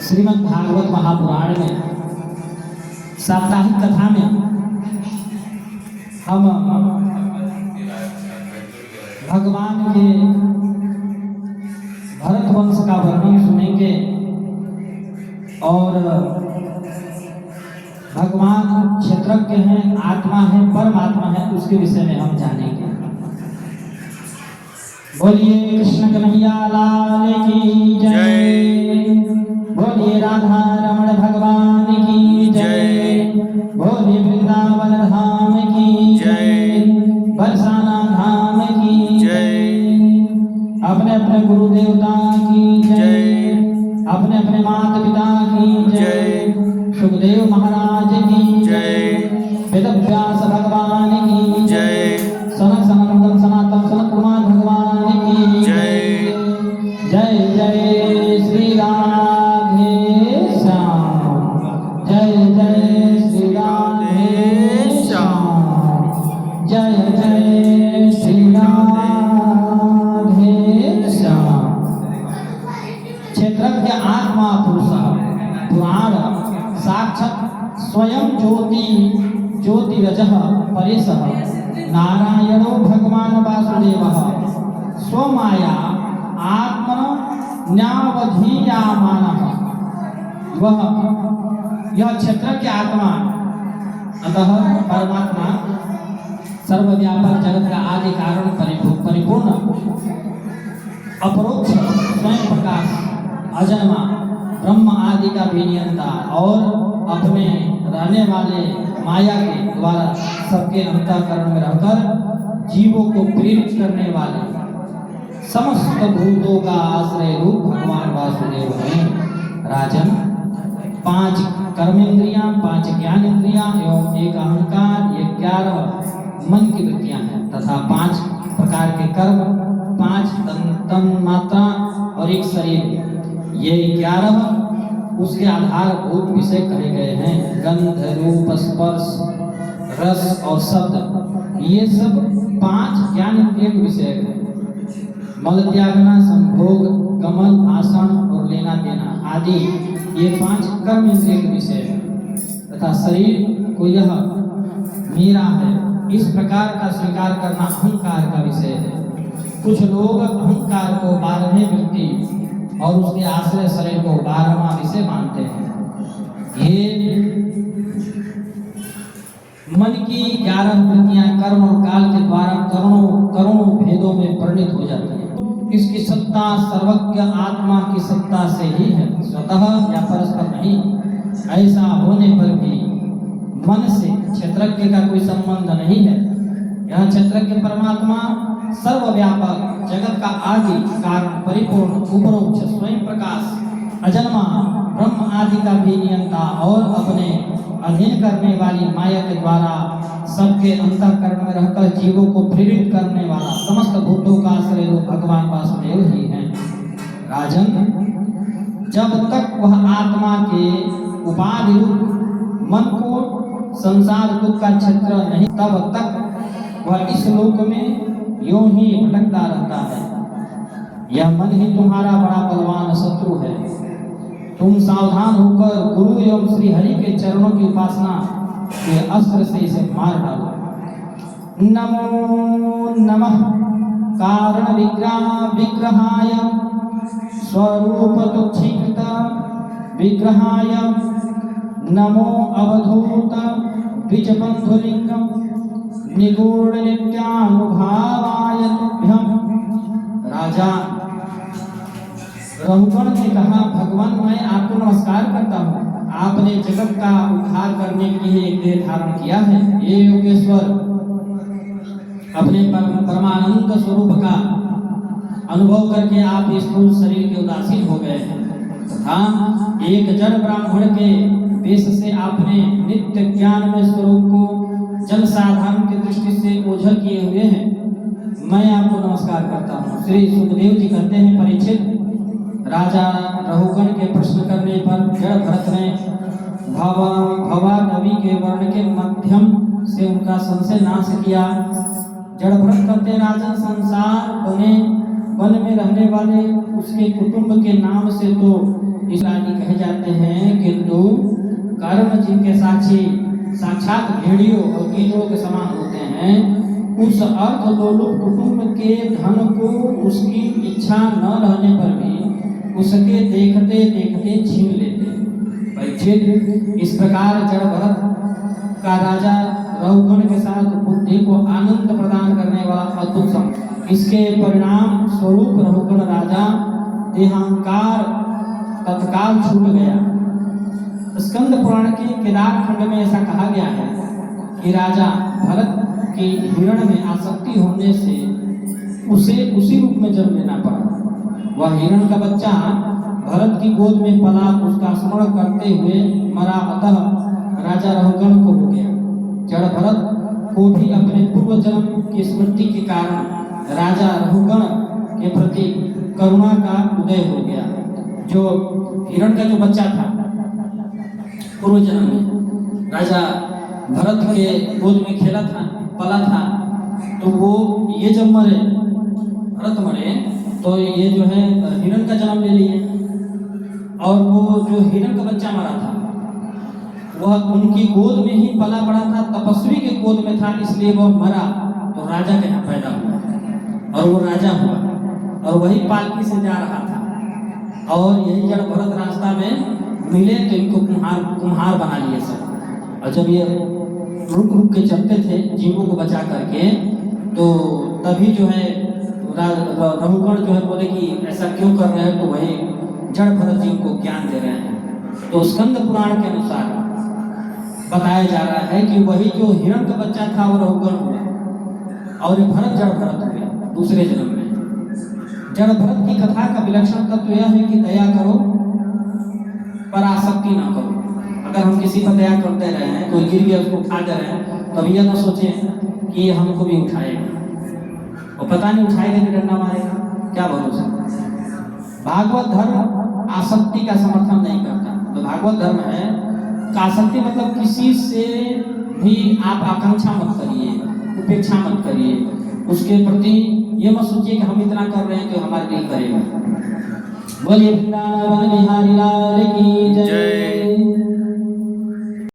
श्रीमद् भागवत महापुराण में साप्ताहिक कथा में हम भगवान के भरत वंश का वर्णन सुनेंगे और भगवान क्षेत्रज्ञ हैं, आत्मा है, परमात्मा है, उसके विषय में हम जानेंगे। बोलिए कृष्ण कन्हैया लाल की जय, बोलिए राधा रमण भगवान की जय, बोलिए वृंदावन धाम की जय, बरसाना धाम की जय, अपने अपने गुरु देवता की जय, अपने अपने माता पिता की जय, सुखदेव महाराज की जय, वेदव्यास भगवान की जय, सनत सनंदन सनातन सनत कुमार भगवान की जय। जय जय श्री राधे श्याम, जय जय श्री राधे श्याम, जय जय श्री राधे श्याम। क्षेत्रज्ञ आत्मा पुरुष पुराण साक्षात् स्वयं ज्योतिरजः परेशः नारायणो भगवान वासुदेवः स्वमाया आत्मन्यावधीयामानः। वह यह क्षेत्रज्ञ आत्मा अतः परमात्मा सर्वव्यापक जगत का आदि कारण परिपूर्ण अपरोक्ष स्वयं प्रकाश अजन्मा ब्रह्म आदि का भी नियंता और अपने रहने वाले माया के द्वारा सबके अंतःकरण में रहकर जीवों को प्रेरित करने वाले समस्त भूतों का आश्रय रूप भगवान वासुदेव हैं। राजन, 5 कर्मेंद्रियां, 5 ज्ञानेंद्रियां एवं 1 अहंकार, ये 11 मन की वृत्तियां हैं तथा 5 प्रकार के कर्म, 5 तन मात्रा और 1 शरीर, ये 11 उसके आधारभूत विषय कहे गए हैं। गंध, रूप, स्पर्श, रस और शब्द, ये सब 5 ज्ञान इंद्रिय विषय हैं। मल त्यागना, संभोग, गमन, भाषण और लेना देना आदि ये 5 कर्म इंद्रिय के विषय हैं तथा शरीर को यह मेरा है इस प्रकार का स्वीकार करना अहंकार का विषय है। कुछ लोग अहंकार को 12वें वृत्ति और उसके आश्रय शरीर को 12वां विषय मानते हैं। ये मन की 11 वृत्तियां कर्म और काल के द्वारा करोड़ों भेदों में परिणित हो जाती है। इसकी सत्ता सर्वज्ञ आत्मा की सत्ता से ही है, स्वतः या परस्पर नहीं। ऐसा होने पर भी मन से क्षेत्रज्ञ का कोई संबंध नहीं है। यह क्षेत्रज्ञ परमात्मा सर्वव्यापक जगत का आदि कारण परिपूर्ण उपरोक्ष स्वयं प्रकाश अजन्मा ब्रह्म आदि का भी नियंता और अपने अधीन करने वाली माया के द्वारा सबके अंतःकरण में रहकर जीवों को प्रेरित करने वाला समस्त भूतों का आश्रय रूप भगवान वासुदेव ही है। राजन, जब तक वह आत्मा के उपाधि रूप मन को संसार दुख का क्षेत्र नहीं, तब तक वह इस लोक में यूं ही भटकता रहता है। यह मन ही तुम्हारा बड़ा बलवान शत्रु है। तुम सावधान होकर गुरु एवं श्री हरि के चरणों की उपासना के अस्त्र से इसे मार डालो। नमो नमः कारण विग्रहाय स्वरूप तुच्छीकृत विग्रहाय, नमो अवधूत द्विजबंधुलिंगम निगूढ़ नित्यानुभावाय तुभ्यं। राजा रघुगण ने कहा, भगवान मैं आपको नमस्कार करता हूँ। आपने जगत का उद्धार करने के लिए एक देह धारण किया है। ये योगेश्वर अपने परमानंद स्वरूप का अनुभव करके आप इस स्थूल शरीर के उदासीन हो गए हैं तथा एक जड़ ब्राह्मण के वेश से आपने नित्य ज्ञान में स्वरूप को जन साधारण की दृष्टि से ओझल किए हुए हैं। मैं आपको नमस्कार करता हूँ। श्री सुखदेव जी कहते हैं, परीक्षित, राजा रघुगण के प्रश्न करने पर जड़ भरत ने भवा नवी के वर्ण के मध्यम से उनका संशय नाश किया। जड़ भरत कहते, राजा संसार वन में रहने वाले उसके कुटुंब के नाम से तो इस आदि कहे जाते हैं, किंतु कर्म जिनके साक्षी साक्षात भेड़ियों और कीड़ों के समान होते हैं, उस अर्थ लोलुप कुटुंब के धन को उसकी इच्छा न रहने पर भी उसके देखते देखते छीन लेते हैं। परीक्षित, इस प्रकार जड़ भरत का राजा रघुगण के साथ बुद्धि को आनंद प्रदान करने वाला अद्भुत संग, इसके परिणाम स्वरूप रघुगण राजा देहांकार तत्काल छूट गया। स्कंद पुराण के केदार खंड में ऐसा कहा गया है कि राजा भरत के हिरण में आसक्ति होने से उसे उसी रूप में जन्म लेना पड़ा। वह हिरण का बच्चा भरत की गोद में पला, उसका स्मरण करते हुए मरा, अतः राजा रघुगण को हो गया। जड़ भरत को भी अपने पूर्व जन्म की स्मृति के कारण राजा रघुगण के प्रति करुणा का उदय हो गया। जो हिरण का जो बच्चा था पूर्व जन्म में राजा भरत के गोद में खेला था, पला था, तो वो ये जब मरे, भरत मरे, तो ये जो है हिरण का जन्म ले लिए। और वो जो हिरण का बच्चा मरा था वह उनकी गोद में ही पला बड़ा था, तपस्वी के गोद में था, इसलिए वह मरा तो राजा के यहाँ पैदा हुआ और वो राजा हुआ और वही पालकी से जा रहा था। और यही जड़ भरत रास्ता में मिले तो इनको कुम्हार बना लिए सब। और जब ये रुक रुक के चलते थे जीवों को बचा करके, तो तभी जो है रघुगण जो है बोले कि ऐसा क्यों कर रहे हैं, तो वही जड़ भरत जी को ज्ञान दे रहे हैं। तो स्कंद पुराण के अनुसार बताया जा रहा है कि वही जो हिरण का बच्चा था वो रघुगण हुआ और भरत जड़ भरत हुए दूसरे जन्म में। जड़ भरत की कथा का विलक्षण तत्व यह है कि दया करो पर आसक्ति ना करो। अगर हम किसी पर दया करते रहे हैं, कोई गिर गया उसको उठा दे रहे हैं, तब यह ना सोचें कि हमको भी उठाएगा, और पता नहीं उठाएगा कि डंडा मारेगा, क्या भरोसा। भागवत धर्म आसक्ति का समर्थन नहीं करता। तो भागवत धर्म है आसक्ति मतलब किसी से भी आप आकांक्षा मत करिए, उपेक्षा मत करिए, उसके प्रति ये मत सोचिए कि हम इतना कर रहे हैं तो हमारे लिए करेगा। बोलिए वृंदावन बिहारी लाल की जय।